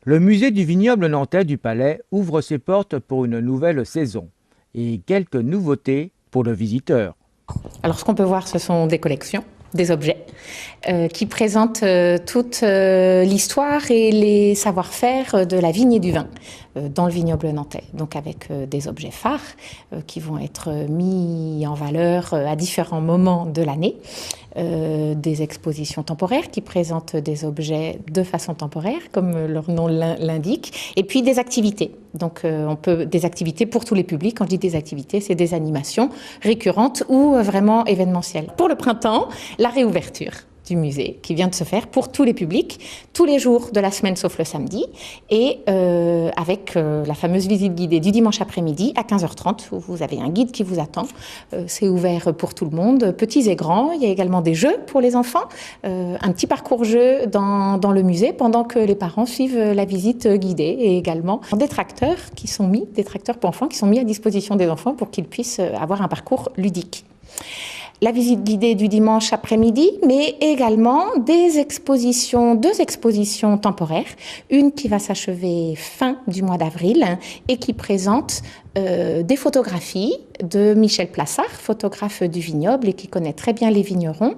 Le musée du vignoble nantais du Palais ouvre ses portes pour une nouvelle saison et quelques nouveautés pour le visiteur. Alors, ce qu'on peut voir, ce sont des collections, des objets qui présentent toute l'histoire et les savoir-faire de la vigne et du vin dans le vignoble nantais. Donc, avec des objets phares qui vont être mis en valeur à différents moments de l'année. Des expositions temporaires qui présentent des objets de façon temporaire, comme leur nom l'indique, et puis des activités. Donc, des activités pour tous les publics. Quand je dis des activités, c'est des animations récurrentes ou vraiment événementielles. Pour le printemps, la réouverture du musée qui vient de se faire pour tous les publics, tous les jours de la semaine sauf le samedi, et avec la fameuse visite guidée du dimanche après-midi à 15h30 où vous avez un guide qui vous attend. C'est ouvert pour tout le monde, petits et grands. Il y a également des jeux pour les enfants, un petit parcours jeu dans le musée pendant que les parents suivent la visite guidée, et également des tracteurs des tracteurs pour enfants qui sont mis à disposition des enfants pour qu'ils puissent avoir un parcours ludique. La visite guidée du dimanche après-midi, mais également deux expositions temporaires. Une qui va s'achever fin du mois d'avril et qui présente des photographies de Michel Plassard, photographe du vignoble et qui connaît très bien les vignerons,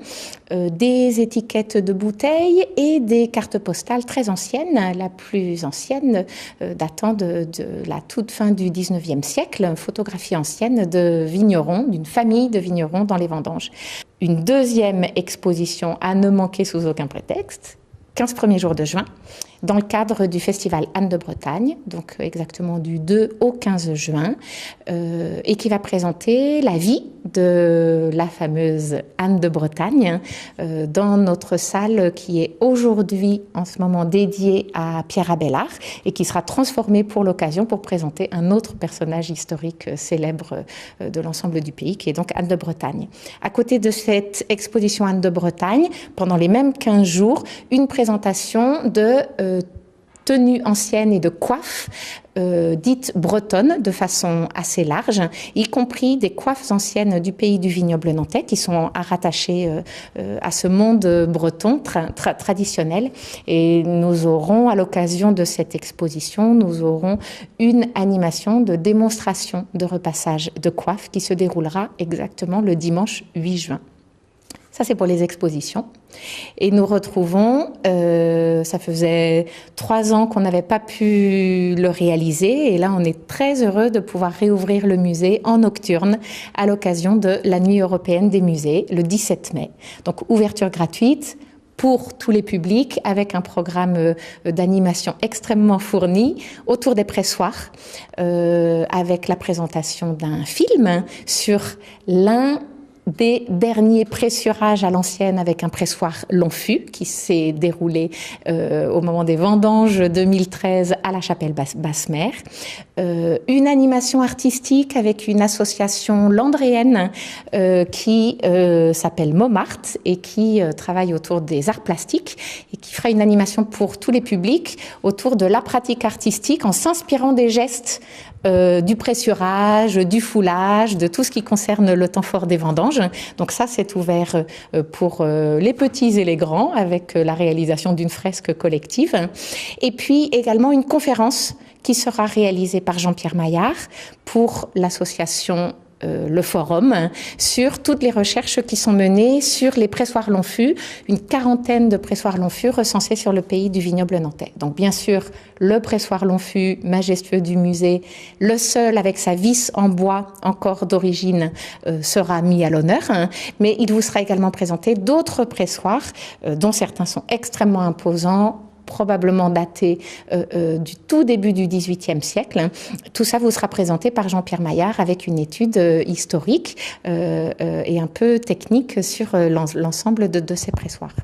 des étiquettes de bouteilles et des cartes postales très anciennes, la plus ancienne datant de la toute fin du 19e siècle, une photographie ancienne de vignerons, d'une famille de vignerons dans les vendanges. Une deuxième exposition à ne manquer sous aucun prétexte, 15 premiers jours de juin, dans le cadre du festival Anne de Bretagne, donc exactement du 2 au 15 juin, et qui va présenter la vie de la fameuse Anne de Bretagne dans notre salle qui est aujourd'hui en ce moment dédiée à Pierre Abélard et qui sera transformée pour l'occasion pour présenter un autre personnage historique célèbre de l'ensemble du pays qui est donc Anne de Bretagne. À côté de cette exposition Anne de Bretagne, pendant les mêmes 15 jours, une présentation de tenues anciennes et de coiffes dites bretonnes de façon assez large, y compris des coiffes anciennes du pays du vignoble nantais qui sont rattachées à ce monde breton traditionnel. Et nous aurons, à l'occasion de cette exposition, nous aurons une animation de démonstration de repassage de coiffes qui se déroulera exactement le dimanche 8 juin. Ça, c'est pour les expositions. Et nous retrouvons, ça faisait 3 ans qu'on n'avait pas pu le réaliser. Et là, on est très heureux de pouvoir réouvrir le musée en nocturne à l'occasion de la Nuit européenne des musées, le 17 mai. Donc, ouverture gratuite pour tous les publics avec un programme d'animation extrêmement fourni autour des pressoirs, avec la présentation d'un film sur l'un des derniers pressurages à l'ancienne avec un pressoir long fût qui s'est déroulé au moment des vendanges 2013 à la chapelle Basse-Mer. Une animation artistique avec une association landréenne qui s'appelle Montmartre et qui travaille autour des arts plastiques et qui fera une animation pour tous les publics autour de la pratique artistique en s'inspirant des gestes du pressurage, du foulage, de tout ce qui concerne le temps fort des vendanges. Donc ça, c'est ouvert pour les petits et les grands avec la réalisation d'une fresque collective. Et puis également une conférence qui sera réalisée par Jean-Pierre Maillard pour l'association le forum sur toutes les recherches qui sont menées sur les pressoirs long fût, une 40aine de pressoirs long fût recensés sur le pays du vignoble nantais. Donc bien sûr, le pressoir long fût majestueux du musée, le seul avec sa vis en bois encore d'origine sera mis à l'honneur, mais il vous sera également présenté d'autres pressoirs dont certains sont extrêmement imposants, probablement daté du tout début du XVIIIe siècle. Tout ça vous sera présenté par Jean-Pierre Maillard avec une étude historique et un peu technique sur l'ensemble de ces pressoirs.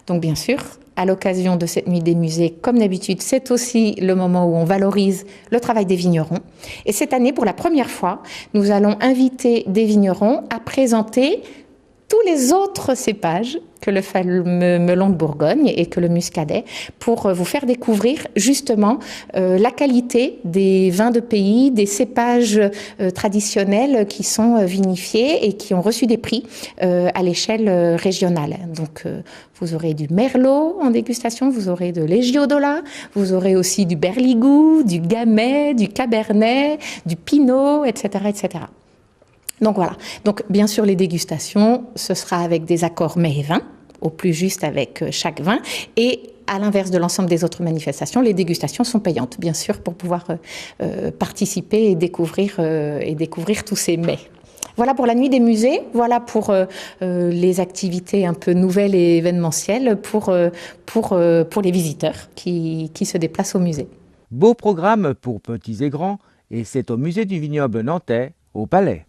Donc bien sûr, à l'occasion de cette nuit des musées, comme d'habitude, c'est aussi le moment où on valorise le travail des vignerons. Et cette année, pour la première fois, nous allons inviter des vignerons à présenter tous les autres cépages que le fameux melon de Bourgogne et que le muscadet, pour vous faire découvrir justement la qualité des vins de pays, des cépages traditionnels qui sont vinifiés et qui ont reçu des prix à l'échelle régionale. Donc vous aurez du merlot en dégustation, vous aurez de l'Egiodola, vous aurez aussi du berligou, du gamay, du cabernet, du pinot, etc., etc. Donc voilà. Donc bien sûr les dégustations, ce sera avec des accords mets et vins, au plus juste avec chaque vin. Et à l'inverse de l'ensemble des autres manifestations, les dégustations sont payantes, bien sûr, pour pouvoir participer et découvrir tous ces mets. Voilà pour la nuit des musées, voilà pour les activités un peu nouvelles et événementielles pour les visiteurs qui se déplacent au musée. Beau programme pour petits et grands, et c'est au musée du vignoble nantais, au Palais.